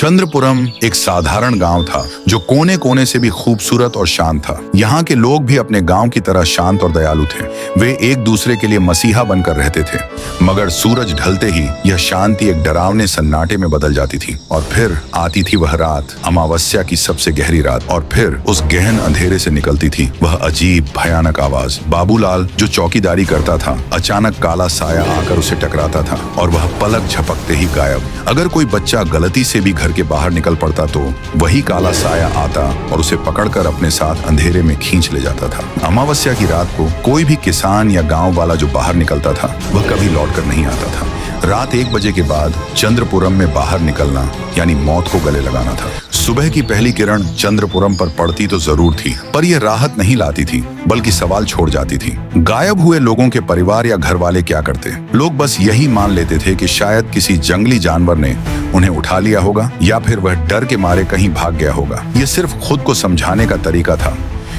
चंद्रपुरम एक साधारण गांव था जो कोने कोने से भी खूबसूरत और शांत था। यहाँ के लोग भी अपने गांव की तरह शांत और दयालु थे। वे एक दूसरे के लिए मसीहा बनकर रहते थे। मगर सूरज ढलते ही यह शांति एक डरावने सन्नाटे में बदल जाती थी। और फिर आती थी वह रात, अमावस्या की सबसे गहरी रात। और फिर उस गहन अंधेरे से निकलती थी वह अजीब भयानक आवाज। बाबूलाल जो चौकीदारी करता था, अचानक काला साया आकर उसे टकराता था और वह पलक झपकते ही गायब। अगर कोई बच्चा गलती से भी घर के बाहर निकल पड़ता तो वही काला साया आता और उसे पकड़कर अपने साथ अंधेरे में खींच ले जाता था। अमावस्या की रात को कोई भी किसान या गांव वाला जो बाहर निकलता था वह कभी लौटकर नहीं आता था। रात 1 बजे के बाद चंद्रपुरम में बाहर निकलना यानी मौत को गले लगाना था। सुबह की पहली किरण चंद्रपुरम पर पड़ती तो जरूर थी, पर यह राहत नहीं लाती थी, बल्कि सवाल छोड़ जाती थी। गायब हुए लोगों के परिवार या घर वाले क्या करते? लोग बस यही मान लेते थे कि शायद किसी जंगली जानवर ने उन्हें उठा लिया होगा या फिर वह डर के मारे कहीं भाग गया होगा। यह सिर्फ खुद को समझाने का तरीका था,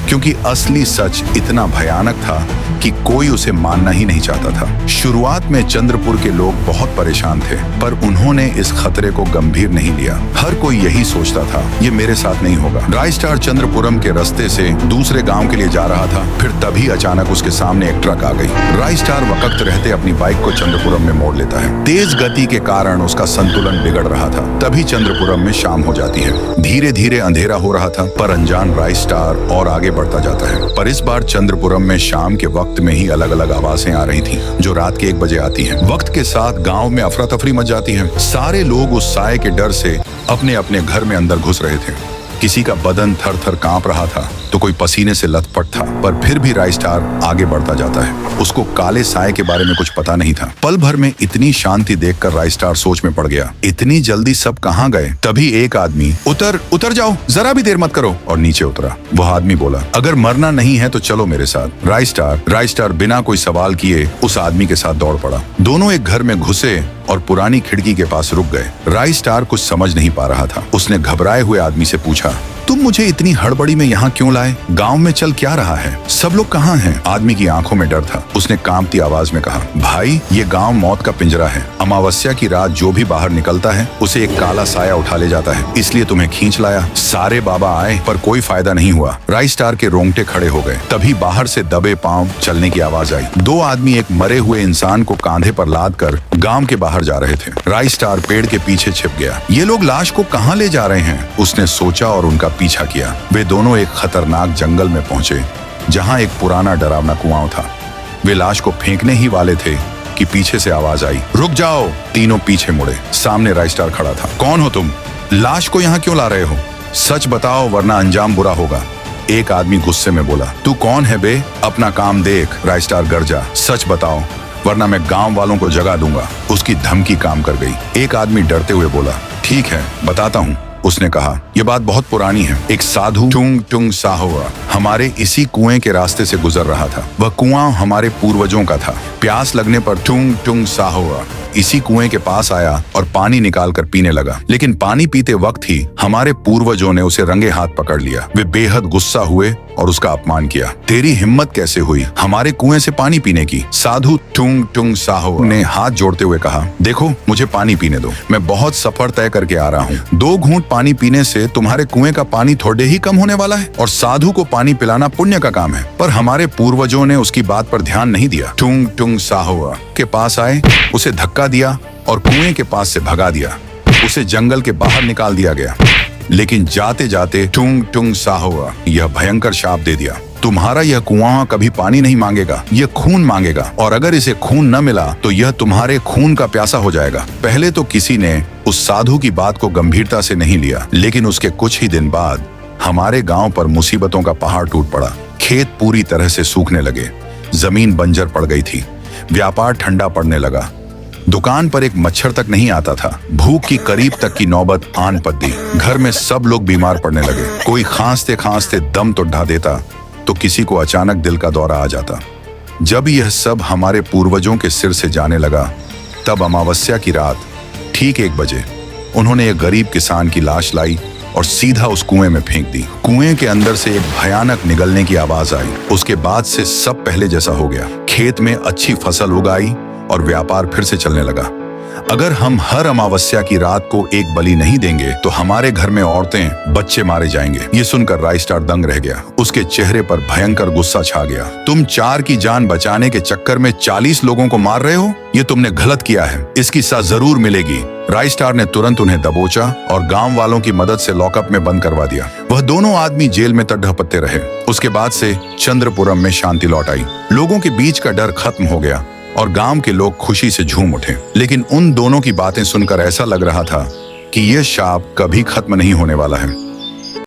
क्योंकि असली सच इतना भयानक था कि कोई उसे मानना ही नहीं चाहता था। शुरुआत में चंद्रपुर के लोग बहुत परेशान थे, पर उन्होंने इस खतरे को गंभीर नहीं लिया। हर कोई यही सोचता था, ये मेरे साथ नहीं होगा। राइस्टार चंद्रपुरम के रास्ते से दूसरे गांव के लिए जा रहा था। फिर तभी अचानक उसके सामने एक ट्रक आ गई। राइस्टार वक्त रहते अपनी बाइक को चंद्रपुरम में मोड़ लेता है। तेज गति के कारण उसका संतुलन बिगड़ रहा था। तभी चंद्रपुरम में शाम हो जाती है। धीरे धीरे अंधेरा हो रहा था, पर अनजान राइस्टार और आगे बढ़ता जाता है। पर इस बार चंद्रपुरम में शाम के वक्त में ही अलग अलग आवाजें आ रही थी, जो रात के 1 बजे आती हैं। वक्त के साथ गांव में अफरा तफरी मच जाती है। सारे लोग उस साए के डर से अपने अपने घर में अंदर घुस रहे थे। किसी का बदन थर थर कांप रहा था तो कोई पसीने से लथपथ था, पर फिर भी राइस्टार आगे बढ़ता जाता है। उसको काले साए के बारे में कुछ पता नहीं था। पल भर में इतनी शांति देखकर राइस्टार सोच में पड़ गया, इतनी जल्दी सब कहाँ गए? तभी एक आदमी उतर जाओ, जरा भी देर मत करो, और नीचे उतरा। वह आदमी बोला, अगर मरना नहीं है तो चलो मेरे साथ। राइस्टार बिना कोई सवाल किए उस आदमी के साथ दौड़ पड़ा। दोनों एक घर में घुसे और पुरानी खिड़की के पास रुक गए। राइस्टार कुछ समझ नहीं पा रहा था। उसने घबराए हुए आदमी से पूछा, तुम मुझे इतनी हड़बड़ी में यहाँ क्यों लाए? गांव में चल क्या रहा है? सब लोग कहाँ हैं? आदमी की आंखों में डर था। उसने कांपती आवाज में कहा, भाई ये गांव मौत का पिंजरा है। अमावस्या की रात जो भी बाहर निकलता है उसे एक काला साया उठा ले जाता है, इसलिए तुम्हें खींच लाया। सारे बाबा आए पर कोई फायदा नहीं हुआ। राइस्टार के रोंगटे खड़े हो गए। तभी बाहर से दबे पांव चलने की आवाज आई। 2 आदमी एक मरे हुए इंसान को कांधे पर लाद कर गांव के बाहर जा रहे थे। राइस्टार पेड़ के पीछे छिप गया। ये लोग लाश को कहाँ ले जा रहे हैं? उसने सोचा और उनका पीछा किया। वे दोनों एक खतरनाक जंगल में पहुंचे, जहां एक पुराना डरावना कुआं था। वे लाश को फेंकने ही वाले थे कि पीछे से आवाज आई, रुक जाओ। तीनों पीछे मुड़े। सामने राइस्टार खड़ा था। कौन हो तुम? लाश को यहाँ क्यों ला रहे हो? सच बताओ वरना अंजाम बुरा होगा। एक आदमी गुस्से में बोला, तू कौन है बे? अपना काम देख। राइस्टार गरजा, सच बताओ वरना मैं गांव वालों को जगा दूंगा। उसकी धमकी काम कर गई। एक आदमी डरते हुए बोला, ठीक है बताता हूँ। उसने कहा, यह बात बहुत पुरानी है। एक साधु टुंग साहुआ हमारे इसी कुएं के रास्ते से गुजर रहा था। वह कुआं हमारे पूर्वजों का था। प्यास लगने पर टुंग साहुआ इसी कुएं के पास आया और पानी निकालकर पीने लगा। लेकिन पानी पीते वक्त ही हमारे पूर्वजों ने उसे रंगे हाथ पकड़ लिया। वे बेहद गुस्सा हुए और उसका अपमान किया। तेरी हिम्मत कैसे हुई हमारे कुएं से पानी पीने की? साधु टुंग साहुआ ने हाथ जोड़ते हुए कहा, देखो मुझे पानी पीने दो। मैं बहुत सफर तय करके आ रहा हूँ। 2 घूंट पानी पीने से तुम्हारे कुएं का पानी थोड़े ही कम होने वाला है, और साधु को पानी पिलाना पुण्य का काम है। पर हमारे पूर्वजों ने उसकी बात पर ध्यान नहीं दिया। टुंग साहुआ के पास आए, उसे धक्का दिया और कुएं के पास से भगा दिया। उसे जंगल के बाहर निकाल दिया गया। लेकिन जाते जाते टुंग साहुआ यह भयंकर शाप दे दिया, तुम्हारा यह कुआं कभी पानी नहीं मांगेगा, यह खून मांगेगा, और अगर इसे खून न मिला तो यह तुम्हारे खून का प्यासा हो जाएगा। पहले तो किसी ने उस साधु की बात को गंभीरता से नहीं लिया, लेकिन उसके कुछ ही दिन बाद हमारे गांव पर मुसीबतों का पहाड़ टूट पड़ा। खेत पूरी तरह से सूखने लगे, जमीन बंजर पड़ गई थी, व्यापार ठंडा पड़ने लगा, दुकान पर एक मच्छर तक नहीं आता था, भूख की करीब तक की नौबत आन पड़ी। घर में सब लोग बीमार पड़ने लगे। कोई खांसते खांसते दम तो ढा देता तो किसी को अचानक दिल का दौरा आ जाता। जब यह सब हमारे पूर्वजों के सिर से जाने लगा, तब अमावस्या की रात ठीक 1 बजे उन्होंने एक गरीब किसान की लाश लाई और सीधा उस कुएं में फेंक दी। कुएं के अंदर से एक भयानक निगलने की आवाज आई। उसके बाद से सब पहले जैसा हो गया। खेत में अच्छी फसल उगाई और व्यापार फिर से चलने लगा। अगर हम हर अमावस्या की रात को एक बलि नहीं देंगे तो हमारे घर में औरतें, बच्चे मारे जाएंगे। ये सुनकर राइस्टार दंग रह गया। उसके चेहरे पर भयंकर गुस्सा छा गया। तुम 4 की जान बचाने के चक्कर में 40 लोगों को मार रहे हो? ये तुमने गलत किया है, इसकी सजा जरूर मिलेगी। राइस्टार ने तुरंत उन्हें दबोचा और गांव वालों की मदद से लॉकअप में बंद करवा दिया। वह दोनों आदमी जेल में तड़पते रहे। उसके बाद से चंद्रपुरम में शांति लौट आई। लोगों के बीच का डर खत्म हो गया और गांव के लोग खुशी से झूम उठे। लेकिन उन दोनों की बातें सुनकर ऐसा लग रहा था कि यह शाप कभी खत्म नहीं होने वाला है।